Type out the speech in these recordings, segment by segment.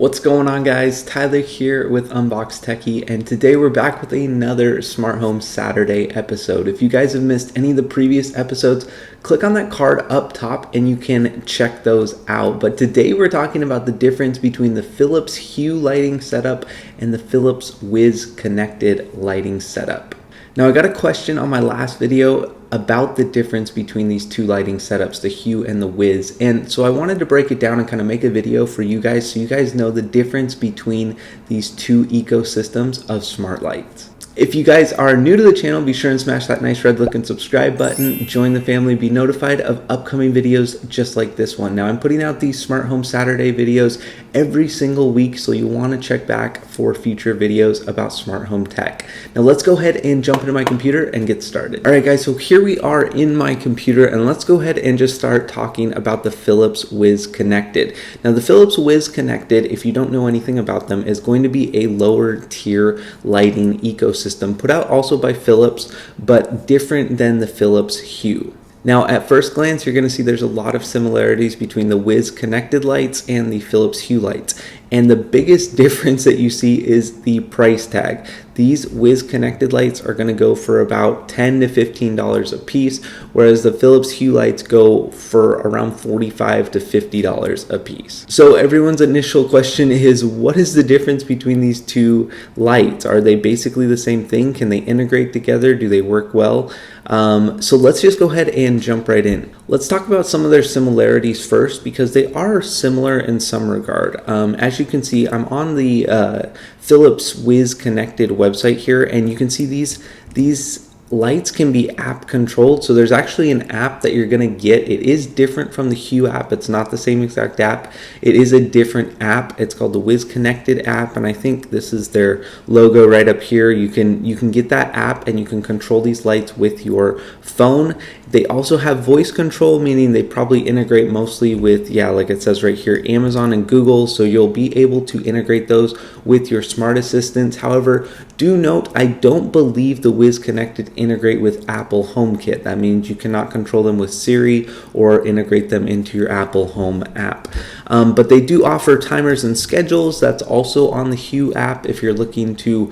What's going on, guys? Tyler here with Unbox Techie, and today we're back with another Smart Home Saturday episode. If you guys have missed any of the previous episodes, click on that card up top and you can check those out. But today we're talking about the difference between the Phillips Hue lighting setup and the Philips Whiz connected lighting setup. Now, I got a question on my last video about the difference between these two lighting setups, the Hue and the Whiz. And so I wanted to break it down and kind of make a video for you guys so you guys know the difference between these two ecosystems of smart lights. If you guys are new to the channel, be sure and smash that nice red looking subscribe button, join the family, be notified of upcoming videos just like this one. Now, I'm putting out these Smart Home Saturday videos every single week, so you want to check back for future videos about smart home tech. Now, let's go ahead and jump into my computer and get started. All right, guys, so here we are in my computer, and let's go ahead and just start talking about the Philips Whiz Connected. Now, the Philips Whiz Connected, if you don't know anything about them, is going to be a lower tier lighting ecosystem put out also by Philips, but different than the Philips Hue. Now, at first glance, you're going to see there's a lot of similarities between the Whiz connected lights and the Philips Hue lights. And the biggest difference that you see is the price tag. These Whiz connected lights are going to go for about $10 to $15 a piece, whereas the Philips Hue lights go for around $45 to $50 a piece. So everyone's initial question is, what is the difference between these two lights? Are they basically the same thing? Can they integrate together? Do they work well? So let's just go ahead and jump right in. Let's talk about some of their similarities first, because they are similar in some regard. As you can see, I'm on the Philips Whiz connected website here, and you can see these lights can be app controlled. So there's actually an app that you're going to get. It is different from the Hue app. It's not the same exact app. It is a different app. It's called the Whiz Connected app, and I think this is their logo right up here. You can get that app and you can control these lights with your phone. They also have voice control, meaning they probably integrate mostly with, like it says right here, Amazon and Google, so you'll be able to integrate those with your smart assistants. However, do note, I don't believe the Whiz Connected integrate with Apple HomeKit. That means you cannot control them with Siri or integrate them into your Apple Home app. But they do offer timers and schedules. That's also on the Hue app if you're looking to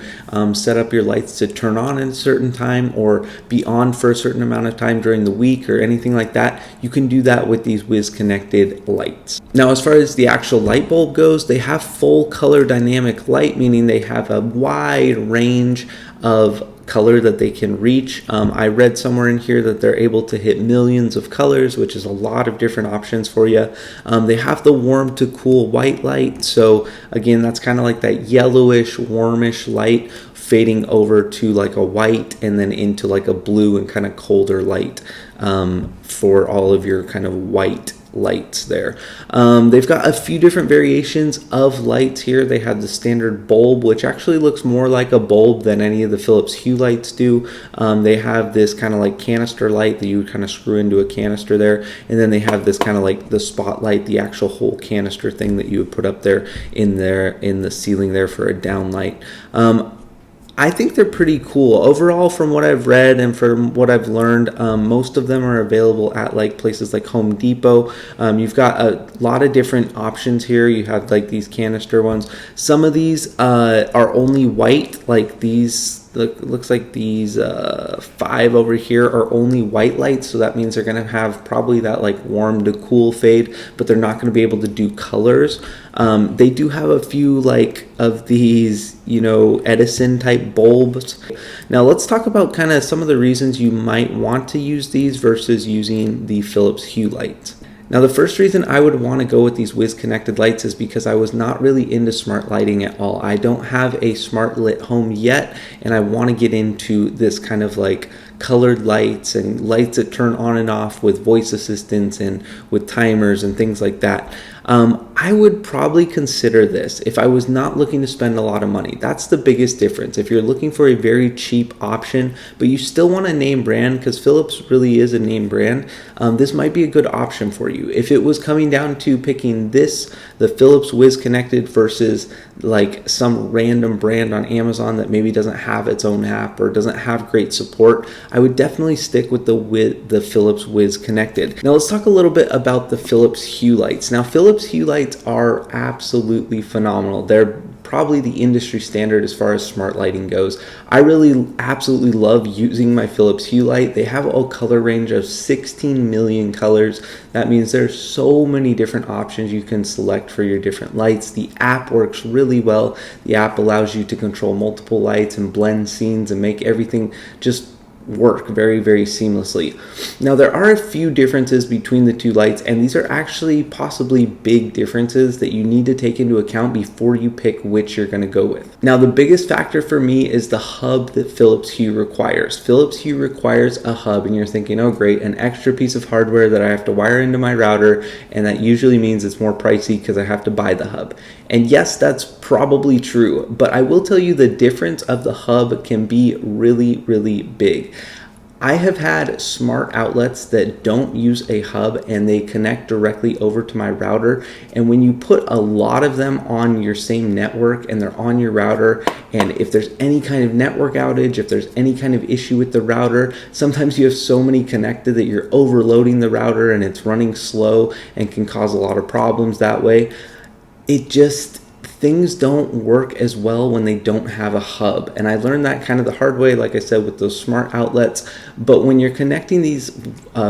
set up your lights to turn on at a certain time or be on for a certain amount of time during the week or anything like that. You can do that with these Whiz connected lights. Now, as far as the actual light bulb goes, they have full color dynamic light, meaning they have a wide range of color that they can reach. I read somewhere in here that they're able to hit millions of colors, which is a lot of different options for you. They have the warm to cool white light. So again, that's kind of like that yellowish, warmish light fading over to like a white and then into like a blue and kind of colder light for all of your kind of white lights there. They've got a few different variations of lights here. They have the standard bulb, which actually looks more like a bulb than any of the Philips Hue lights do. They have this kind of like canister light that you would kind of screw into a canister there, and then they have this kind of like the spotlight, the actual whole canister thing that you would put up there in the ceiling there for a down light. I think they're pretty cool. Overall, from what I've read and from what I've learned, most of them are available at like places like Home Depot. You've got a lot of different options here. You have like these canister ones. Some of these are only white, like these. Looks like these 5 over here are only white lights, so that means they're going to have probably that like warm to cool fade, but they're not going to be able to do colors. They do have a few like of these, Edison type bulbs. Now let's talk about kind of some of the reasons you might want to use these versus using the Philips Hue lights. Now, the first reason I would want to go with these Whiz connected lights is because I was not really into smart lighting at all. I don't have a smart lit home yet, and I want to get into this kind of like colored lights and lights that turn on and off with voice assistants and with timers and things like that. I would probably consider this if I was not looking to spend a lot of money. That's the biggest difference. If you're looking for a very cheap option, but you still want a name brand, because Philips really is a name brand, this might be a good option for you. If it was coming down to picking this, the Philips Whiz Connected versus like some random brand on Amazon that maybe doesn't have its own app or doesn't have great support, I would definitely stick with the Philips Whiz Connected. Now let's talk a little bit about the Philips Hue lights. Now Philips Philips Hue lights are absolutely phenomenal. They're probably the industry standard as far as smart lighting goes. I really absolutely love using my Philips Hue light. They have a color range of 16 million colors. That means there's so many different options you can select for your different lights. The app works really well. The app allows you to control multiple lights and blend scenes and make everything just work very, very seamlessly. Now, there are a few differences between the two lights, and these are actually possibly big differences that you need to take into account before you pick which you're going to go with. Now, the biggest factor for me is the hub that Philips Hue requires. Philips Hue requires a hub, and you're thinking, oh great, an extra piece of hardware that I have to wire into my router, and that usually means it's more pricey because I have to buy the hub. And yes, that's probably true, but I will tell you the difference of the hub can be really, really big. I have had smart outlets that don't use a hub and they connect directly over to my router. And when you put a lot of them on your same network and they're on your router, and if there's any kind of network outage, if there's any kind of issue with the router, sometimes you have so many connected that you're overloading the router and it's running slow and can cause a lot of problems that way. Things don't work as well when they don't have a hub. And I learned that kind of the hard way, like I said, with those smart outlets. But when you're connecting these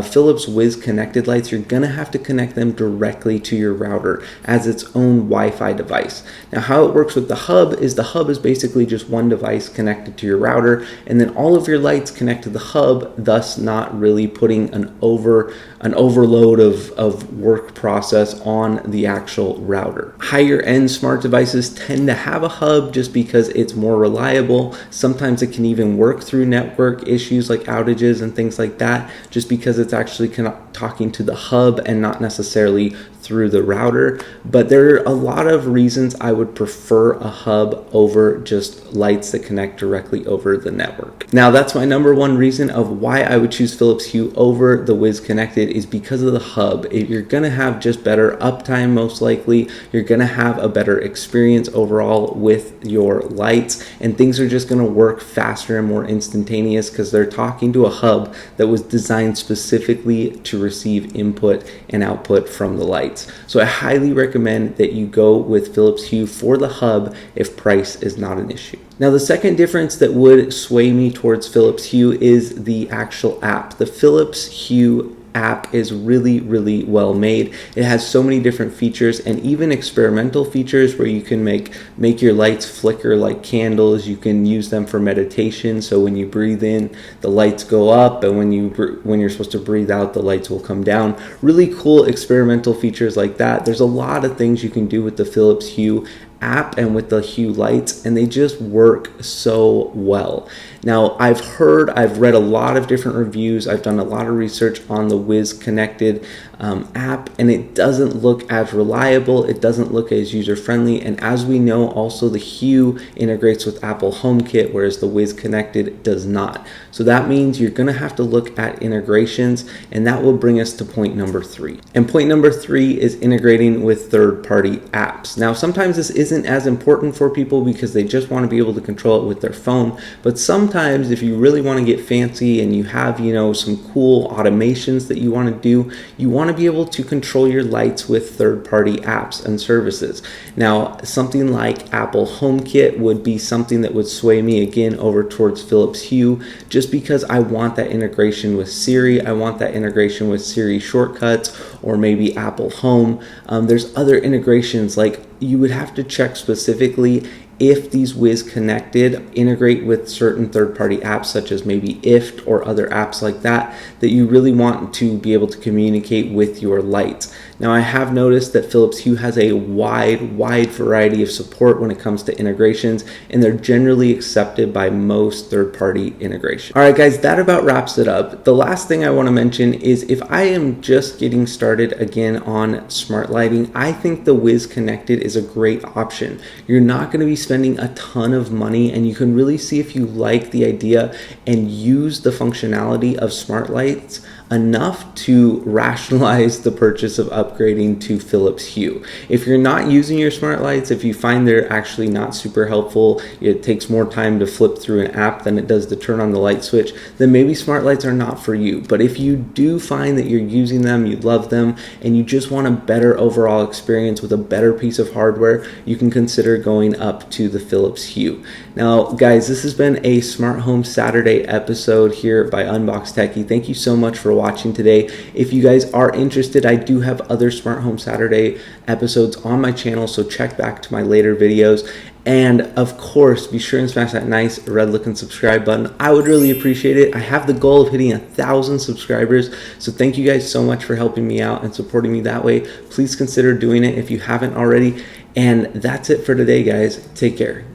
Philips Whiz connected lights, you're gonna have to connect them directly to your router as its own Wi-Fi device. Now, how it works with the hub is basically just one device connected to your router, and then all of your lights connect to the hub, thus not really putting an overload of work process on the actual router. Higher end smart devices tend to have a hub just because it's more reliable. Sometimes it can even work through network issues like outages and things like that, just because it's actually talking to the hub and not necessarily through the router. But there are a lot of reasons I would prefer a hub over just lights that connect directly over the network. Now, that's my number one reason of why I would choose Philips Hue over the Whiz Connected is because of the hub. You're gonna have just better uptime, most likely. You're gonna have a better experience overall with your lights, and things are just gonna work faster and more instantaneous because they're talking to a hub that was designed specifically to receive input and output from the light. So I highly recommend that you go with Philips Hue for the hub if price is not an issue. Now, the second difference that would sway me towards Philips Hue is the actual app. The Philips Hue app is really, really well made. It has so many different features and even experimental features where you can make your lights flicker like candles. You can use them for meditation, so when you breathe in, the lights go up, and when you're supposed to breathe out, the lights will come down. Really cool experimental features like that. There's a lot of things you can do with the Philips Hue app and with the Hue lights, and they just work so well. Now, I've read a lot of different reviews. I've done a lot of research on the Whiz Connected app, and it doesn't look as reliable. It doesn't look as user-friendly. And as we know, also the Hue integrates with Apple HomeKit, whereas the Whiz Connected does not. So that means you're going to have to look at integrations, and that will bring us to point number 3. And point number 3 is integrating with third-party apps. Now, sometimes this isn't as important for people because they just want to be able to control it with their phone, but sometimes if you really want to get fancy and you have, some cool automations that you want to do, you want to be able to control your lights with third-party apps and services. Now, something like Apple HomeKit would be something that would sway me again over towards Philips Hue, just because I want that integration with Siri. I want that integration with Siri shortcuts, or maybe Apple Home. There's other integrations, like you would have to check specifically if these Whiz Connected integrate with certain third-party apps, such as maybe IFT or other apps like that, that you really want to be able to communicate with your lights. Now, I have noticed that Philips Hue has a wide variety of support when it comes to integrations, and they're generally accepted by most third-party integrations. All right, guys, that about wraps it up. The last thing I want to mention is if I am just getting started again on smart lighting, I think the Whiz Connected is a great option. You're not going to be spending a ton of money, and you can really see if you like the idea and use the functionality of smart lights enough to rationalize the purchase of upgrading to Phillips Hue. If you're not using your smart lights, if you find they're actually not super helpful, it takes more time to flip through an app than it does to turn on the light switch, then maybe smart lights are not for you. But if you do find that you're using them, you love them, and you just want a better overall experience with a better piece of hardware, you can consider going up to the Phillips Hue. Now, guys, this has been a Smart Home Saturday episode here by Unbox Techie. Thank you so much for watching today. If you guys are interested, I do have other Smart Home Saturday episodes on my channel, so check back to my later videos. And of course, be sure and smash that nice red looking subscribe button. I would really appreciate it. I have the goal of hitting 1,000 subscribers. So thank you guys so much for helping me out and supporting me that way. Please consider doing it if you haven't already. And that's it for today, guys. Take care.